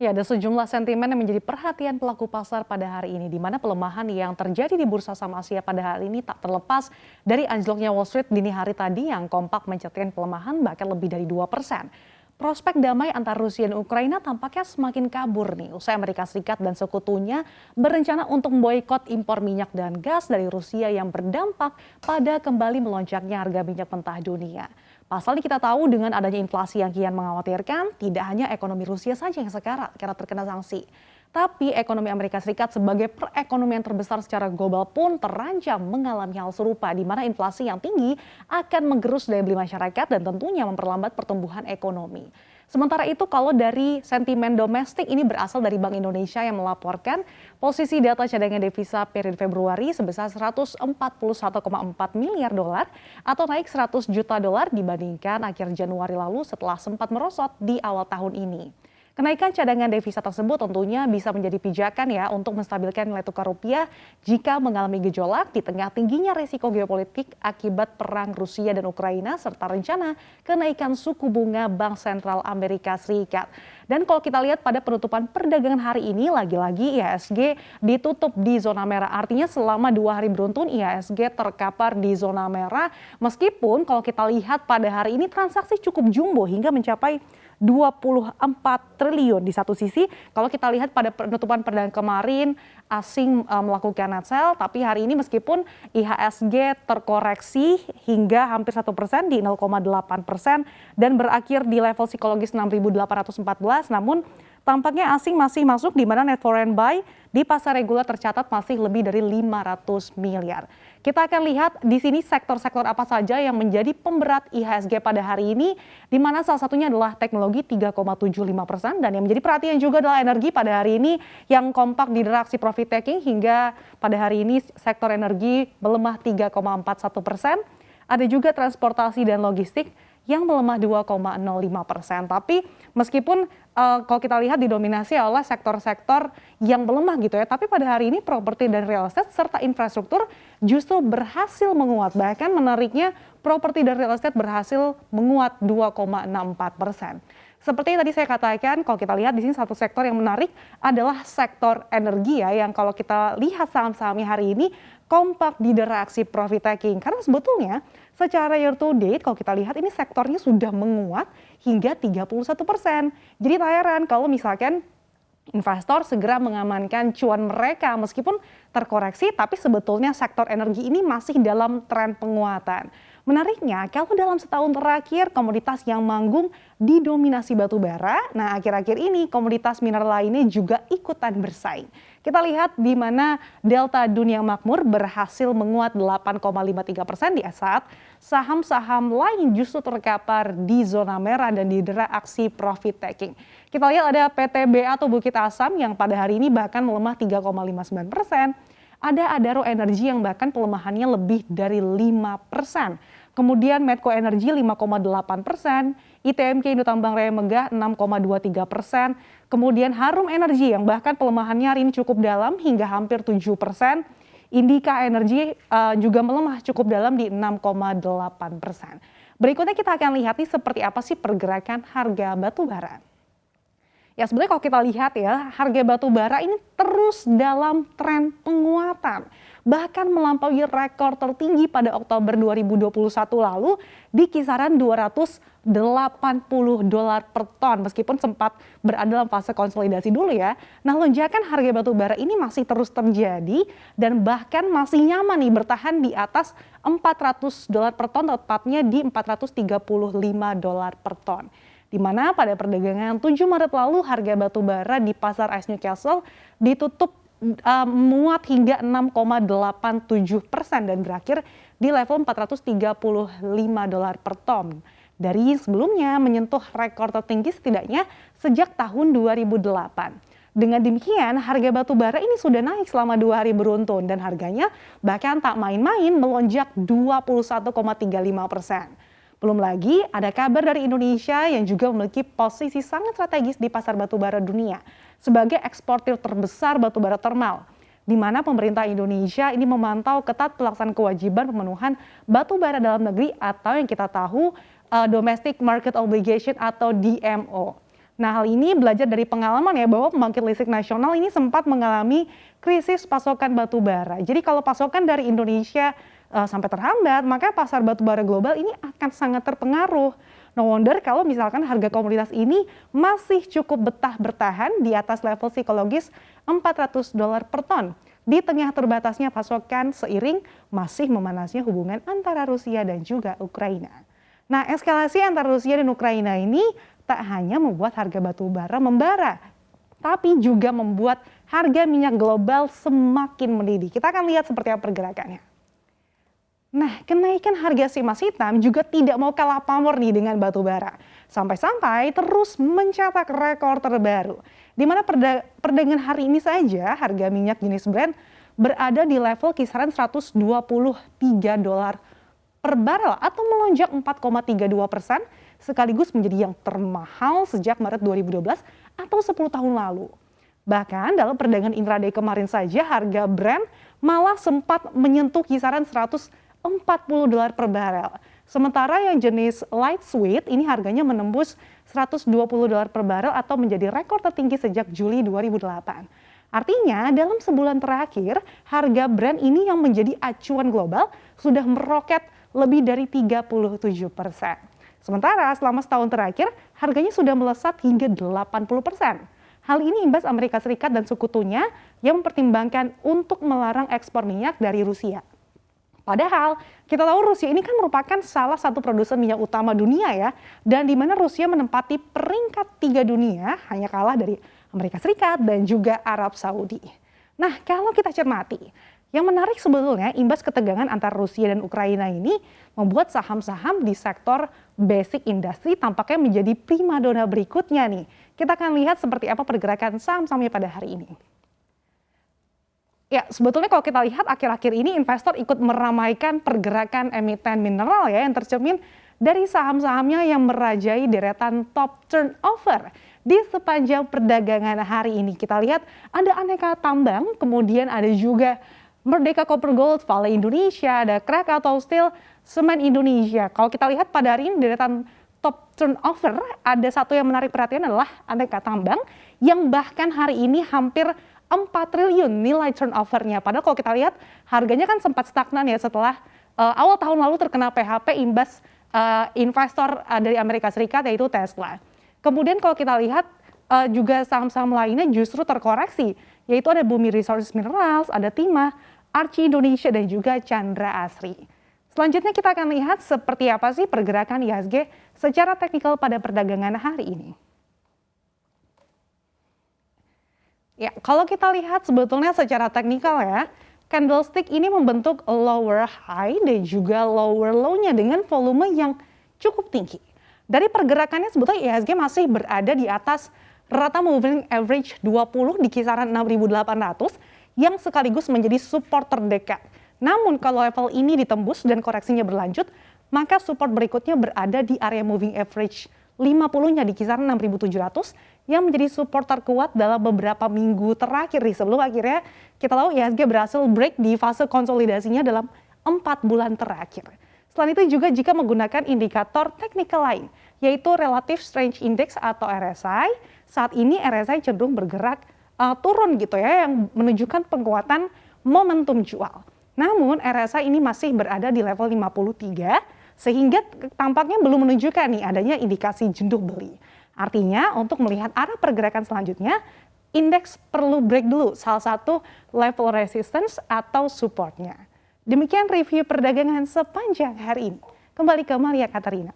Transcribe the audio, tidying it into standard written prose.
Ya, ada sejumlah sentimen yang menjadi perhatian pelaku pasar pada hari ini, di mana pelemahan yang terjadi di bursa saham Asia pada hari ini tak terlepas dari anjloknya Wall Street dini hari tadi yang kompak mencetakkan pelemahan bahkan lebih dari 2%. Prospek damai antara Rusia dan Ukraina tampaknya semakin kabur nih, usai Amerika Serikat dan sekutunya berencana untuk memboikot impor minyak dan gas dari Rusia yang berdampak pada kembali melonjaknya harga minyak mentah dunia. Pasalnya kita tahu dengan adanya inflasi yang kian mengkhawatirkan, tidak hanya ekonomi Rusia saja yang sekarat karena terkena sanksi. Tapi ekonomi Amerika Serikat sebagai perekonomian terbesar secara global pun terancam mengalami hal serupa, di mana inflasi yang tinggi akan menggerus daya beli masyarakat dan tentunya memperlambat pertumbuhan ekonomi. Sementara itu kalau dari sentimen domestik ini berasal dari Bank Indonesia yang melaporkan posisi data cadangan devisa periode Februari sebesar 141,4 miliar dolar atau naik 100 juta dolar dibandingkan akhir Januari lalu setelah sempat merosot di awal tahun ini. Kenaikan cadangan devisa tersebut tentunya bisa menjadi pijakan ya untuk menstabilkan nilai tukar rupiah jika mengalami gejolak di tengah tingginya risiko geopolitik akibat perang Rusia dan Ukraina serta rencana kenaikan suku bunga Bank Sentral Amerika Serikat. Dan kalau kita lihat pada penutupan perdagangan hari ini lagi-lagi IHSG ditutup di zona merah. Artinya selama 2 hari beruntun IHSG terkapar di zona merah meskipun kalau kita lihat pada hari ini transaksi cukup jumbo hingga mencapai 24 triliun di satu sisi. Kalau kita lihat pada penutupan perdagangan kemarin asing melakukan net sell, tapi hari ini meskipun IHSG terkoreksi hingga hampir 1% di 0,8% dan berakhir di level psikologis 6.814, namun tampaknya asing masih masuk di mana net foreign buy di pasar reguler tercatat masih lebih dari 500 miliar. Kita akan lihat di sini sektor-sektor apa saja yang menjadi pemberat IHSG pada hari ini, di mana salah satunya adalah teknologi 3,75% dan yang menjadi perhatian juga adalah energi pada hari ini yang kompak diderek aksi profit taking hingga pada hari ini sektor energi melemah 3,41%. Ada juga transportasi dan logistik yang melemah 2,05%. Tapi meskipun kalau kita lihat didominasi oleh sektor-sektor yang melemah gitu ya, tapi pada hari ini properti dan real estate serta infrastruktur justru berhasil menguat. Bahkan menariknya properti dan real estate berhasil menguat 2,64%. Seperti yang tadi saya katakan, kalau kita lihat di sini satu sektor yang menarik adalah sektor energi ya, yang kalau kita lihat saham-sahamnya hari ini kompak diderek aksi profit taking. Karena sebetulnya secara year to date kalau kita lihat ini sektornya sudah menguat hingga 31%. Jadi tak heran kalau misalkan investor segera mengamankan cuan mereka meskipun terkoreksi, tapi sebetulnya sektor energi ini masih dalam tren penguatan. Menariknya, kalau dalam setahun terakhir komoditas yang manggung didominasi batu bara, nah akhir-akhir ini komoditas mineral lainnya juga ikutan bersaing. Kita lihat di mana delta dunia makmur berhasil menguat 8,53% di saat saham-saham lain justru terkapar di zona merah dan diderek aksi profit taking. Kita lihat ada PTB atau Bukit Asam yang pada hari ini bahkan melemah 3,59%. Ada Adaro Energi yang bahkan pelemahannya lebih dari 5%. Kemudian Medco Energi 5,8%, ITMK Indo Tambang Raya Megah 6,23%, kemudian Harum Energi yang bahkan pelemahannya hari ini cukup dalam hingga hampir 7%, Indika Energi juga melemah cukup dalam di 6,8%. Berikutnya kita akan lihat nih seperti apa sih pergerakan harga batu bara. Ya sebenarnya kalau kita lihat ya, harga batu bara ini terus dalam tren penguatan. Bahkan melampaui rekor tertinggi pada Oktober 2021 lalu di kisaran 280 dolar per ton meskipun sempat berada dalam fase konsolidasi dulu ya. Nah lonjakan harga batu bara ini masih terus terjadi dan bahkan masih nyaman nih bertahan di atas 400 dolar per ton, tepatnya di 435 dolar per ton. Di mana pada perdagangan 7 Maret lalu harga batu bara di pasar ICE Newcastle ditutup menguat hingga 6,87% dan berakhir di level 435 dolar per ton. Dari sebelumnya menyentuh rekor tertinggi setidaknya sejak tahun 2008. Dengan demikian harga batu bara ini sudah naik selama 2 hari beruntun dan harganya bahkan tak main-main melonjak 21,35%. Belum lagi ada kabar dari Indonesia yang juga memiliki posisi sangat strategis di pasar batubara dunia sebagai eksportir terbesar batubara termal, di mana pemerintah Indonesia ini memantau ketat pelaksanaan kewajiban pemenuhan batubara dalam negeri atau yang kita tahu Domestic Market Obligation atau DMO. Nah, hal ini belajar dari pengalaman ya bahwa pembangkit listrik nasional ini sempat mengalami krisis pasokan batu bara. Jadi kalau pasokan dari Indonesia sampai terhambat, maka pasar batu bara global ini akan sangat terpengaruh. No wonder kalau misalkan harga komoditas ini masih cukup betah bertahan di atas level psikologis $400 per ton. Di tengah terbatasnya pasokan seiring masih memanasnya hubungan antara Rusia dan juga Ukraina. Nah, eskalasi antara Rusia dan Ukraina ini tak hanya membuat harga batu bara membara, tapi juga membuat harga minyak global semakin mendidih. Kita akan lihat seperti apa pergerakannya. Nah, kenaikan harga emas hitam juga tidak mau kalah pamor nih dengan batu bara. Sampai-sampai terus mencetak rekor terbaru. Di mana perdagangan hari ini saja harga minyak jenis Brent berada di level kisaran $123 per barel atau melonjak 4,32%, sekaligus menjadi yang termahal sejak Maret 2012 atau 10 tahun lalu. Bahkan dalam perdagangan intraday kemarin saja harga Brent malah sempat menyentuh kisaran $140 per barel. Sementara yang jenis light sweet ini harganya menembus $120 per barel atau menjadi rekor tertinggi sejak Juli 2008. Artinya dalam sebulan terakhir harga Brent ini yang menjadi acuan global sudah meroket lebih dari 37%. Sementara selama setahun terakhir harganya sudah melesat hingga 80%. Hal ini imbas Amerika Serikat dan sekutunya yang mempertimbangkan untuk melarang ekspor minyak dari Rusia. Padahal kita tahu Rusia ini kan merupakan salah satu produsen minyak utama dunia ya, dan di mana Rusia menempati peringkat 3 dunia hanya kalah dari Amerika Serikat dan juga Arab Saudi. Nah, kalau kita cermati, yang menarik sebetulnya imbas ketegangan antara Rusia dan Ukraina ini membuat saham-saham di sektor basic industry tampaknya menjadi primadona berikutnya nih. Kita akan lihat seperti apa pergerakan saham-sahamnya pada hari ini. Ya, sebetulnya kalau kita lihat akhir-akhir ini investor ikut meramaikan pergerakan emiten mineral ya yang tercermin dari saham-sahamnya yang merajai deretan top turnover di sepanjang perdagangan hari ini. Kita lihat ada aneka tambang, kemudian ada juga Merdeka Copper Gold, Vale Indonesia, ada Krakatau Steel, Semen Indonesia. Kalau kita lihat pada hari ini deretan top turnover, ada satu yang menarik perhatian adalah aneka tambang yang bahkan hari ini hampir 4 triliun nilai turnover-nya. Padahal kalau kita lihat harganya kan sempat stagnan ya setelah awal tahun lalu terkena PHP imbas investor dari Amerika Serikat yaitu Tesla. Kemudian kalau kita lihat juga saham-saham lainnya justru terkoreksi, yaitu ada Bumi Resources Minerals, ada Timah, Archie Indonesia dan juga Chandra Asri. Selanjutnya kita akan lihat seperti apa sih pergerakan IHSG secara teknikal pada perdagangan hari ini. Ya, kalau kita lihat sebetulnya secara teknikal ya, candlestick ini membentuk lower high dan juga lower low-nya dengan volume yang cukup tinggi. Dari pergerakannya sebetulnya IHSG masih berada di atas rata moving average 20 di kisaran 6.800 yang sekaligus menjadi support terdekat. Namun kalau level ini ditembus dan koreksinya berlanjut, maka support berikutnya berada di area moving average 50-nya di kisaran 6.700 yang menjadi support terkuat dalam beberapa minggu terakhir nih, sebelum akhirnya kita tahu IHSG berhasil break di fase konsolidasinya dalam 4 bulan terakhir. Selain itu juga jika menggunakan indikator teknikal lain, yaitu Relative Strength Index atau RSI, saat ini RSI cenderung bergerak turun gitu ya, yang menunjukkan penguatan momentum jual. Namun RSI ini masih berada di level 53, sehingga tampaknya belum menunjukkan nih adanya indikasi jenuh beli. Artinya untuk melihat arah pergerakan selanjutnya, indeks perlu break dulu salah satu level resistance atau supportnya. Demikian review perdagangan sepanjang hari ini. Kembali ke Maria Katarina.